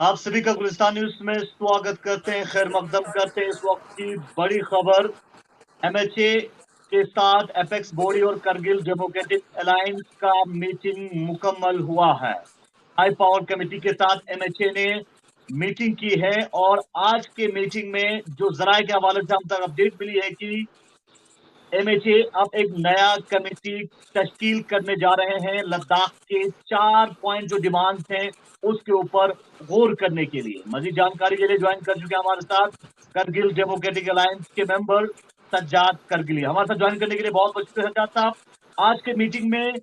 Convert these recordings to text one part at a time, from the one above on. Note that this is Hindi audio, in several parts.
आप सभी का गुलिस्तान न्यूज़ में स्वागत करते हैं, खैर मकदम करते हैं। इस वक़्त की बड़ी खबर एमएचए के साथ एपेक्स बॉडी और करगिल डेमोक्रेटिक अलायंस का मीटिंग मुकम्मल हुआ है। हाई पावर कमेटी के साथ एमएचए ने मीटिंग की है और आज के मीटिंग में जो ज़राए के हवाले से हम तक अपडेट मिली है कि एमएचए अब एक नया कमेटी तश्कील करने जा रहे हैं लद्दाख के 4 पॉइंट जो डिमांड्स हैं उसके ऊपर गौर करने के लिए। मज़ीद जानकारी के लिए ज्वाइन कर चुके हैं हमारे साथ करगिल डेमोक्रेटिक अलायंस के मेंबर सज्जाद करगिली। हमारे साथ ज्वाइन करने के लिए बहुत-बहुत शुक्रिया सज्जाद साहब। आज के मीटिंग में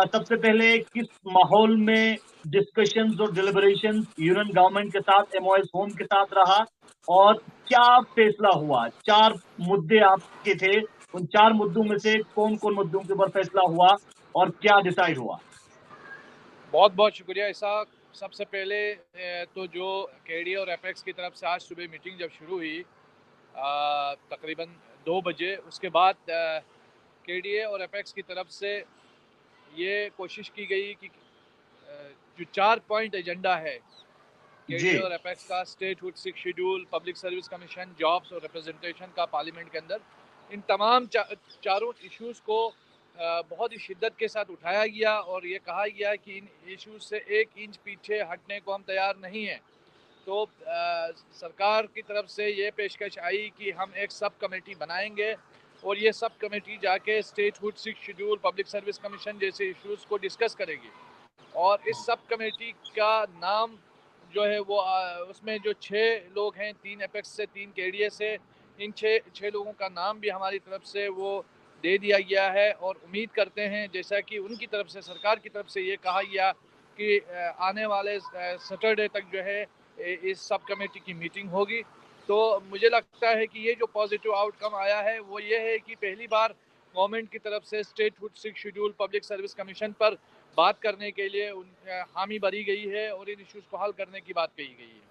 सबसे पहले किस माहौल में डिस्कशंस और डिलिबरेशंस यूनियन गवर्नमेंट के साथ एमओएस होम के साथ रहा और क्या फैसला हुआ? 4 मुद्दे आपके थे, उन 4 मुद्दों में से कौन-कौन मुद्दों के ऊपर फैसला हुआ और क्या डिसाइड हुआ? बहुत बहुत शुक्रिया इसाक। सबसे पहले तो जो केडी और एपेक्स की तरफ से आज सुबह मीटिंग जब शुरू हुई तकरीबन 2 बजे, उसके बाद केडीए और एपेक्स की तरफ से ये कोशिश की गई कि जो 4 पॉइंट एजेंडा है जी। केडीए और एपेक्स का, statehood, six schedule, public service commission, jobs और रिप्रेजेंटेशन का पार्लियामेंट के अंदर, इन तमाम चारों इश्यूज़ को बहुत ही शिद्दत के साथ उठाया गया और ये कहा गया कि इन इश्यूज से 1 इंच पीछे हटने को हम तैयार नहीं हैं। तो सरकार की तरफ से ये पेशकश आई कि हम एक सब कमेटी बनाएंगे और ये सब कमेटी जाके statehood, six schedule, public service commission जैसे इश्यूज़ को डिस्कस करेगी। और इस सब कमेटी का नाम जो है वो उसमें जो 6 लोग हैं, 3 एपेक्स से, 3 केडीए से, इन छः लोगों का नाम भी हमारी तरफ से वो दे दिया गया है। और उम्मीद करते हैं, जैसा कि उनकी तरफ से, सरकार की तरफ से ये कहा गया कि आने वाले सैटरडे तक जो है इस सब कमेटी की मीटिंग होगी। तो मुझे लगता है कि ये जो पॉजिटिव आउटकम आया है वो ये है कि पहली बार गवर्नमेंट की तरफ से statehood, six schedule, public service commission पर बात करने के लिए हामी भरी गई है और इन इश्यूज को हल करने की बात कही गई है।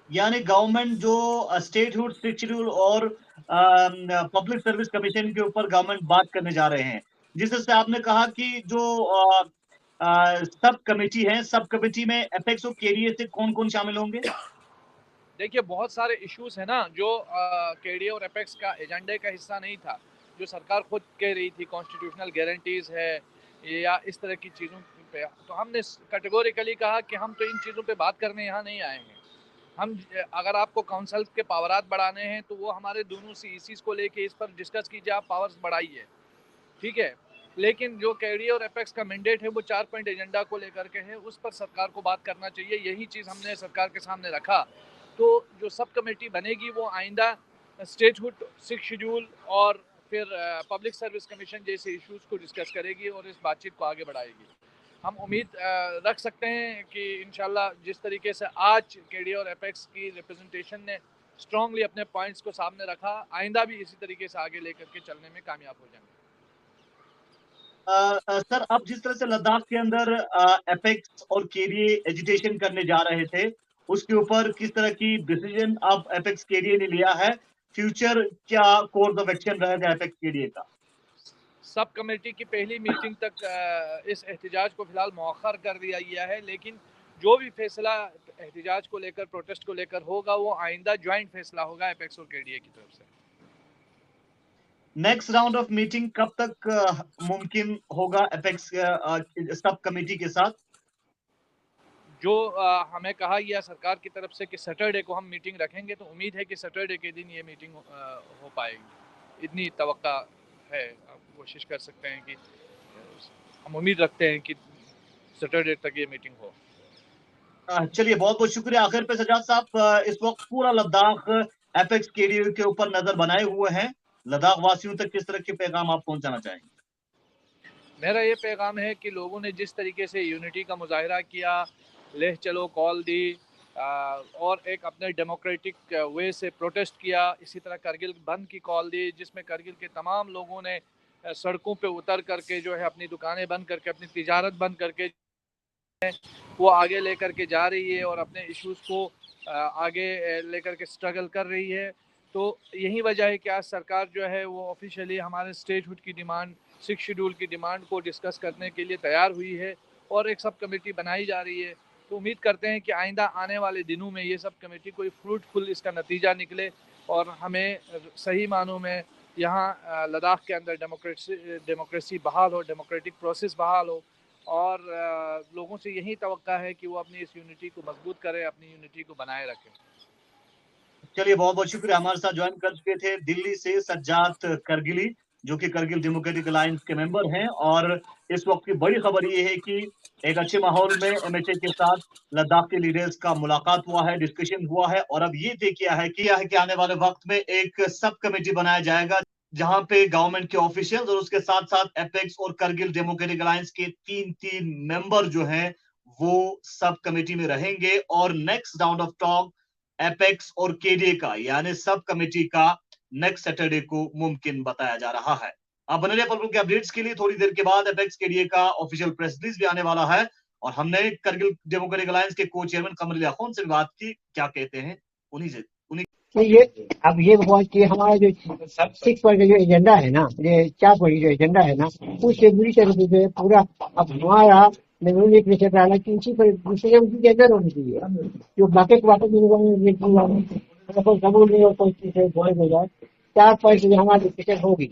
यानी गवर्नमेंट जो स्टेटहुड, सिक्स शेड्यूल और पब्लिक सर्विस कमीशन के ऊपर गवर्नमेंट बात करने जा रहे हैं। जिस तरह से आपने कहा कि जो सब कमेटी है, सब कमेटी में एपेक्स और केडीए से कौन-कौन शामिल होंगे? देखिए, बहुत सारे इश्यूज है ना जो केडीए और एपेक्स का एजेंडे का हिस्सा नहीं था, जो सरकार खुद कह रही थी, कॉन्स्टिट्यूशनल गारंटीज है या इस तरह की चीज़ों पे। तो हमने कैटेगोरिकली कहा कि हम तो इन चीज़ों पे बात करने यहाँ नहीं आए हैं। हम अगर आपको काउंसिल के पावरात बढ़ाने हैं तो वो हमारे दोनों सीईसीज को लेके इस पर डिस्कस कीजिए, आप पावर्स बढ़ाइए, ठीक है। लेकिन जो केडी और एपेक्स का मैंडेट है वो 4 पॉइंट एजेंडा को लेकर के है, उस पर सरकार को बात करना चाहिए। यही चीज़ हमने सरकार के सामने रखा। तो जो सब कमेटी बनेगी वो आइंदा स्टेटहुड, सिक्स शेड्यूल और फिर पब्लिक सर्विस कमीशन जैसे इश्यूज को डिस्कस करेगी और इस बातचीत को आगे बढ़ाएगी। हम उम्मीद रख सकते हैं कि इंशाल्लाह जिस तरीके से आज केडी और एपेक्स की रिप्रेजेंटेशन ने स्ट्रांगली अपने पॉइंट्स को सामने रखा, आइंदा भी इसी तरीके से आगे लेकर के चलने में कामयाब हो जाएंगे। सर, अब जिस तरह से लद्दाख के अंदर एपेक्स और केडीए एजिटेशन करने जा रहे थे, उसके ऊपर किस तरह की डिसीजन अब एपेक्स केडीए ने लिया है? फ्यूचर क्या कोर्स ऑफ एक्शन रहेगा एपेक्स केडीए का? सब कमेटी की पहली मीटिंग तक इस एहतजाज को फिलहाल मौखर कर दिया गया है, लेकिन जो भी फैसला एहतजाज को लेकर, प्रोटेस्ट को लेकर होगा, वो आइंदा ज्वाइंट फैसला होगा एपेक्स और केडीए की तरफ से। नेक्स्ट राउंड ऑफ मीटिंग कब तक मुमकिन होगा एपेक्स सब कमेटी के साथ? जो हमें कहा गया सरकार की तरफ से कि सैटरडे को हम मीटिंग रखेंगे, तो उम्मीद है कि सैटरडे के दिन ये मीटिंग हो पाएगी, इतनी तवक्का है। आप कोशिश कर सकते हैं कि हम उम्मीद रखते हैं कि सैटरडे तक ये मीटिंग हो। चलिए बहुत-बहुत शुक्रिया। आखिर पे सज्जाद साहब, इस वक़्त पूरा लद्दाख एपेक्स केडीए के ऊपर नज़र बनाए हुए हैं। लद्दाख वासियों तक किस तरह के पैगाम आप पहुँचाना चाहेंगे? मेरा ये पैगाम है कि लोगों ने जिस तरीके से यूनिटी का मुजाहरा किया, लेह चलो कॉल दी और एक अपने डेमोक्रेटिक वे से प्रोटेस्ट किया, इसी तरह करगिल बंद की कॉल दी, जिसमें करगिल के तमाम लोगों ने सड़कों पे उतर करके जो है अपनी दुकानें बंद करके, अपनी तिजारत बंद करके वो आगे लेकर के जा रही है और अपने इश्यूज़ को आगे लेकर के स्ट्रगल कर रही है। तो यही वजह है कि आज सरकार जो है वो ऑफिशियली हमारे स्टेटहुड की डिमांड, सिक्स शेड्यूल की डिमांड को डिस्कस करने के लिए तैयार हुई है और एक सब कमेटी बनाई जा रही है। तो उम्मीद करते हैं कि आइंदा आने वाले दिनों में ये सब कमेटी कोई फ्रूटफुल इसका नतीजा निकले और हमें सही मानों में यहाँ लद्दाख के अंदर डेमोक्रेसी बहाल हो, डेमोक्रेटिक प्रोसेस बहाल हो और लोगों से यही तवक्का है कि वो अपनी इस यूनिटी को मजबूत करें, अपनी यूनिटी को बनाए रखें। चलिए, बहुत बहुत शुक्रिया। हमारे साथ ज्वाइन कर चुके थे दिल्ली से सज्जाद करगिली, जो कि करगिल डेमोक्रेटिक अलायंस के मेंबर हैं। और इस वक्त की बड़ी खबर ये है कि एक अच्छे माहौल में एमएचए के साथ लद्दाख के लीडर्स का मुलाकात हुआ है, डिस्कशन हुआ है और अब ये तय किया है कि आने वाले वक्त में एक सब कमेटी बनाया जाएगा जहां पे गवर्नमेंट के ऑफिशियल्स और उसके साथ साथ एपेक्स और करगिल डेमोक्रेटिक अलायंस के तीन मेंबर जो हैं वो सब कमेटी में रहेंगे और next round of talk apex और केडीए का यानी सब कमेटी का नेक्स्ट सैटरडे को मुमकिन बताया जा रहा है। अब बने रहिए पल के अपडेट्स के लिए। थोड़ी देर के बाद एपेक्स केडीए का ऑफिशियल प्रेस रिलीज भी आने वाला है और हमने करगिल डेमोक्रेटिक अलायंस के को चेयरमैन कमरुल्लाह खान से बात की, क्या कहते हैं उन्हीं ये अब ये हुआ कि हमारा जो 6 पर जो एजेंडा है ना, ये 4 पर जो एजेंडा है ना, उससे बुरी तरीके से पूरा अब हमारा मैंने एक विषय डाला कि इसी पर डिसीजन की अंदर होनी चाहिए जो बाकी कबूल नहीं और कोई चीज हो जाए। 4 पॉइंट से हमारा डिस्कशन होगी,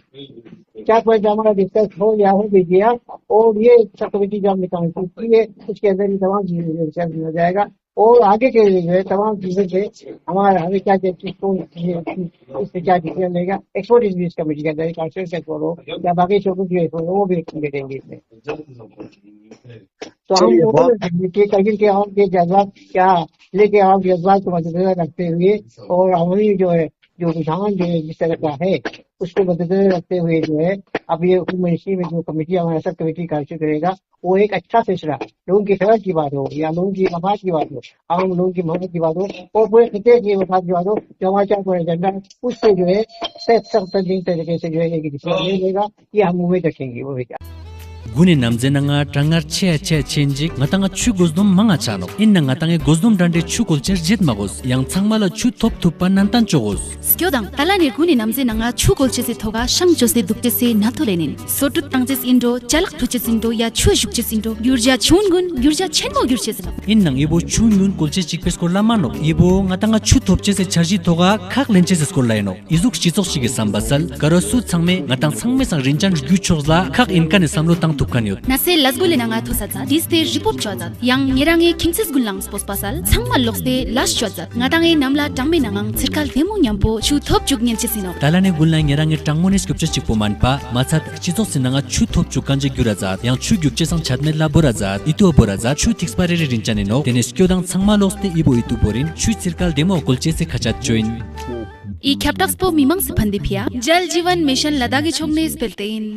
4 पॉइंट हमारा डिस्कस हो गया और ये सब कमेटी जब निकालती है उसके अंदर ये तमाम चीजें हो जाएगा और आगे के लिए जो है तमाम चीजें से हमारा हमें क्या इससे क्या डिसीजन लेगा। एक्सपोर्ट इस कमेटी के अंदर कॉन्फ्रेंस एक्सपोर्ट हो या बाकी छोटों की वो भी देंगे इसमें। तो हम करगिल के आवाम के जज्बात क्या लेके आवाम के जज्बात को मद्देनजर रखते हुए और हमारी जो है जो रुझान जो है जिस तरह का है उसको मद्देनजर रखते हुए जो है अब ये मिनिस्ट्री में जो कमेटी हमारा सब कमेटी कार्य करेगा वो एक अच्छा फैसला लोगों की खैर की बात हो या लोगों की मफाद की बात हो, आम लोगों की मोहब्बत की बात हो और पूरे खिते की मफाद की बात हो जो हमारा 4 पॉइंट एजेंडा है उससे जो है सही तरीके से जो है एक डिसीजन ले लेगा। ये हम उम्मीद रखेंगे वो भी क्या guni namje nanga trangar che chenjik ngatanga chu gozdum manga chano inna ngatange gozdum dande chu culture jet magos yang changmala chu top thupa nantan chogos skyodan talani guni namje nanga chu culture se thoga shang jose dukte se natholenin sotu tangjes indo chalak thuches indo ya chu jukches indo gyurja chungun gyurja chenmo gyurches inna ibo chungun culture chikpes korla mano ibo ngatanga chu topche se charji thoga khak lenche se skorlaino izuk chichok chige sambasal karosu changme ngatang sangme sang rinjan gyuchorla khak inkan samlo tang nase lasgule nanga thusaza diste report chaza yang ngerange kingses gulang spos pasal sangmal lokste las chaza ngatange namla tangme nangang cirkal demo nyampo chu thop jugnen chesino talane gulang ngerange tangmonis kupche chikpoman pa machat chizo sinanga chu thop chukanje gyuraza yang chu gyukche sang chatme laburaza itu boraza chu tixpare rinchane no tenes kyodang sangmal lokste ibo itu borin chu cirkal demo kulche se khachat join i captaxpo mimang se phandi phia jal jivan mission ladagi chongne speltein